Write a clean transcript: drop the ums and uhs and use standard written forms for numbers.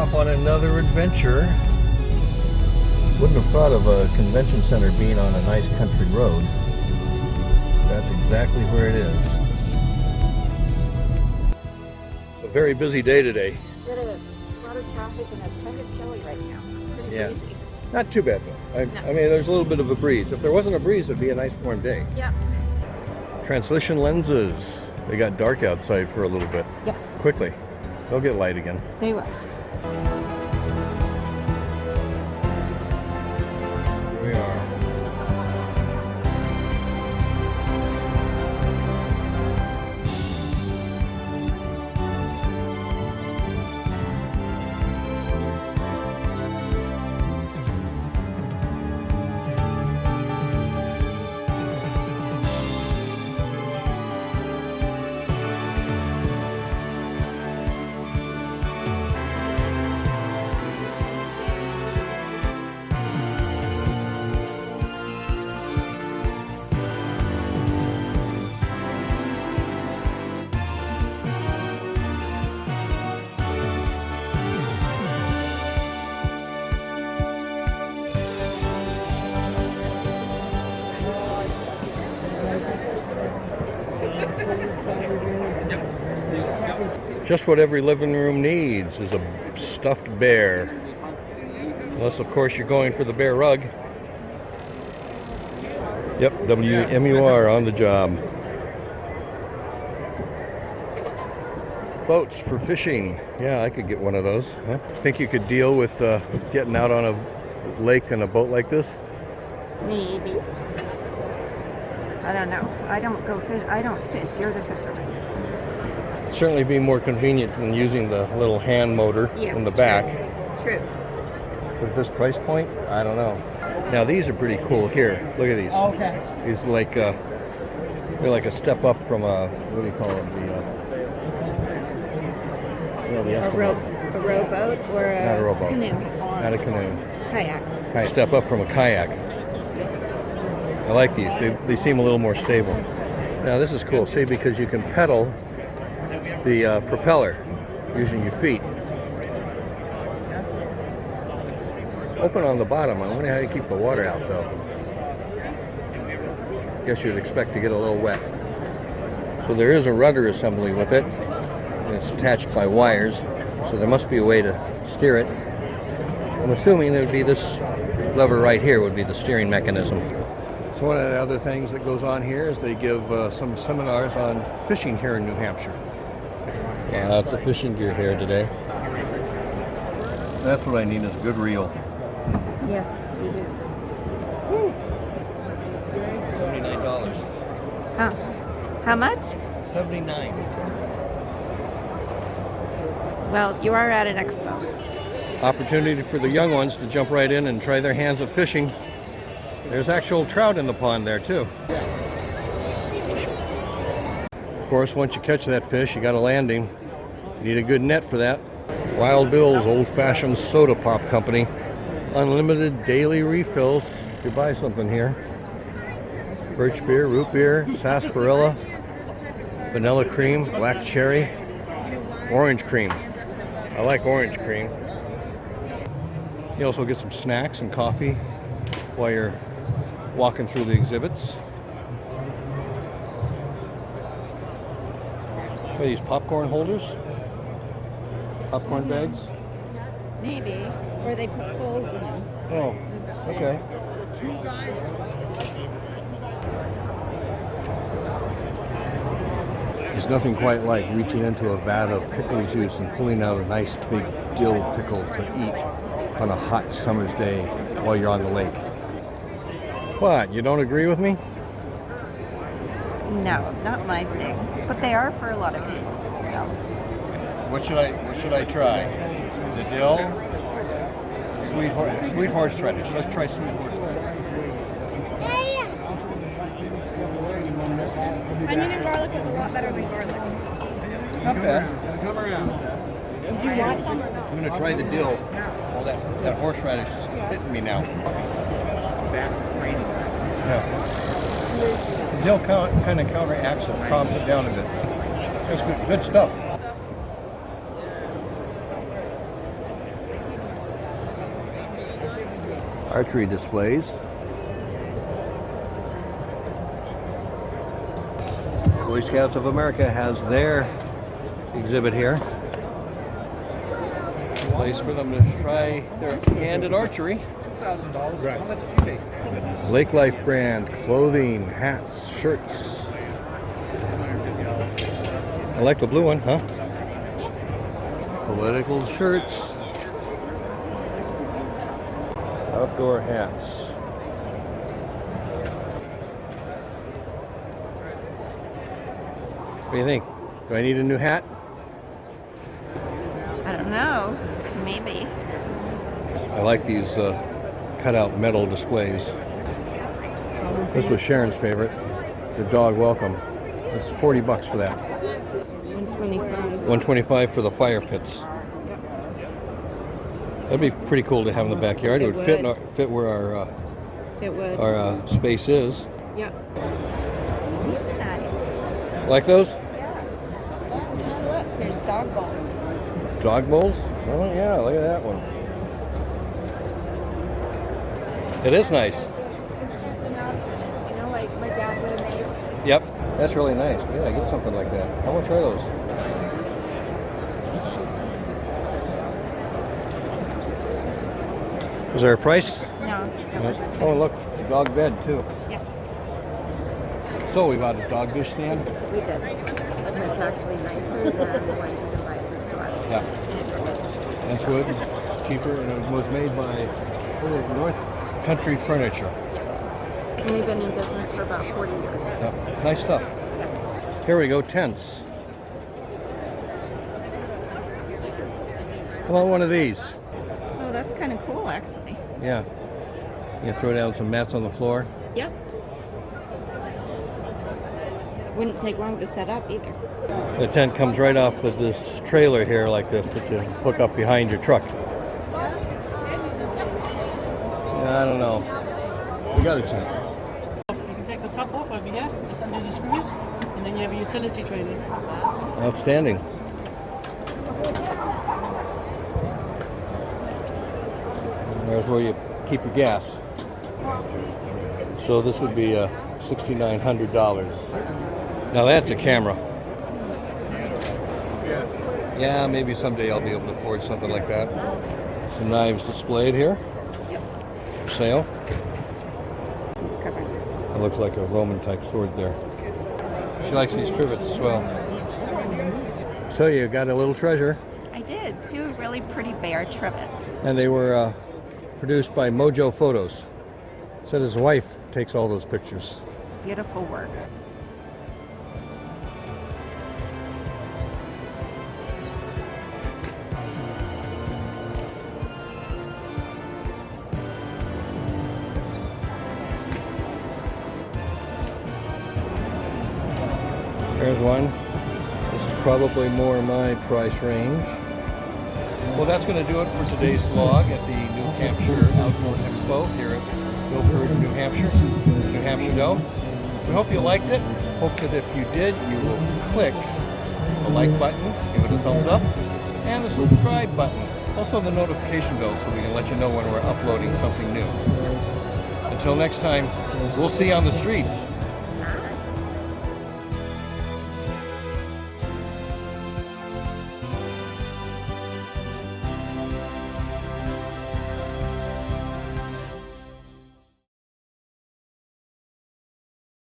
off on another adventure. Wouldn't have thought of a convention center being on a nice country road. That's exactly where it is. A very busy day today. It is. A lot of traffic and it's kind of chilly right now. Pretty breezy. Not too bad though. I mean, there's a little bit of a breeze. If there wasn't a breeze, it'd be a nice warm day. Yep. Transition lenses. They got dark outside for a little bit. Yes. Quickly. They'll get light again. They will. Here we are. Just what every living room needs is a stuffed bear. Unless, of course, you're going for the bear rug. Yep, WMUR on the job. Boats for fishing. Yeah, I could get one of those. Huh? Think you could deal with getting out on a lake on a boat like this? Maybe. I don't know. I don't fish. You're the fisherman. Certainly be more convenient than using the little hand motor in the back. True. But at this price point, I don't know. Now these are pretty cool. Here, look at these. Okay. These like they're like a step up from a what do you call it? The A rowboat or not a rowboat. Canoe. Not a canoe. Kayak. Step up from a kayak. I like these. They seem a little more stable. Now this is cool. See, because you can pedal the propeller using your feet. It's open on the bottom. I wonder how you keep the water out though. Guess you'd expect to get a little wet. So there is a rudder assembly with it. It's attached by wires, so there must be a way to steer it. I'm assuming it would be this lever right here would be the steering mechanism. So one of the other things that goes on here is they give some seminars on fishing here in New Hampshire. Yeah, lots of fishing gear here today. That's what I need is a good reel. Yes, you do. Woo. $79. How much? $79. Well, you are at an expo. Opportunity for the young ones to jump right in and try their hands at fishing. There's actual trout in the pond there too. Of course, once you catch that fish, you got a landing. You need a good net for that. Wild Bill's Old-Fashioned Soda Pop Company. Unlimited daily refills if you buy something here. Birch beer, root beer, sarsaparilla, vanilla cream, black cherry, orange cream. I like orange cream. You also get some snacks and coffee while you're walking through the exhibits. Are these popcorn holders? Popcorn bags? Maybe. Or they put holes in them. Oh, okay. There's nothing quite like reaching into a vat of pickle juice and pulling out a nice big dill pickle to eat on a hot summer's day while you're on the lake. What, you don't agree with me? No, not my thing. But they are for a lot of people, so. What should I try? The dill? Sweet horseradish. Let's try sweet horseradish. Onion and garlic was a lot better than garlic. Not bad. Come around. Do you want some? I'm going to try the dill. Well, that horseradish is hitting me now. Yeah. The dill kind of counteracts it, calms it down a bit. That's good stuff. Archery displays. Boy Scouts of America has their exhibit here. Place for them to try their hand at archery. $2,000. Right. How much did you pay? Lake Life brand clothing, hats, shirts. I like the blue one, huh? Political shirts. Outdoor hats. What do you think? Do I need a new hat? I don't know. Maybe. I like these cutout metal displays. This was Sharon's favorite, the dog welcome. It's $40 for that. 125. $125 for the fire pits. That'd be pretty cool to have in the backyard. It would fit fit where It would. our space is. Yeah. These are nice. Like those? Look, there's dog balls. Dog bowls? Oh yeah, look at that one. It is nice. You know, like my dad would have made. Yep, that's really nice. Yeah, get something like that. How much are those? Is there a price? No. Oh look, dog bed too. Yes. So we bought a dog dish stand. We did. And it's actually nicer than the ones you can buy at the store. Yeah. And it's wood. That's wood. It's cheaper, and it was made by North Country Furniture. We've been in business for about 40 years. Yeah. Nice stuff. Here we go, tents. How about one of these? Oh, that's kind of cool, actually. Yeah. You can throw down some mats on the floor. Yep. Wouldn't take long to set up either. The tent comes right off of this trailer here like this that you hook up behind your truck. Yeah, I don't know. We got a tent. You can take the top off over here, just undo the screws, and then you have a utility tray there. Outstanding. There's where you keep your gas. So this would be $6,900. Now that's a camera. Yeah, maybe someday I'll be able to afford something like that. Some knives displayed here. For sale. It looks like a Roman type sword there. She likes these trivets as well. So you got a little treasure. I did. Two really pretty bear trivet. And they were produced by Mojo Photos. Said his wife takes all those pictures. Beautiful work. There's one. This is probably more my price range. Well, that's going to do it for today's vlog at the New Hampshire Outdoor Expo here at Milford, New Hampshire. New Hampshire Doe. We hope you liked it. Hope that if you did, you will click the like button, give it a thumbs up, and the subscribe button. Also the notification bell so we can let you know when we're uploading something new. Until next time, we'll see you on the streets.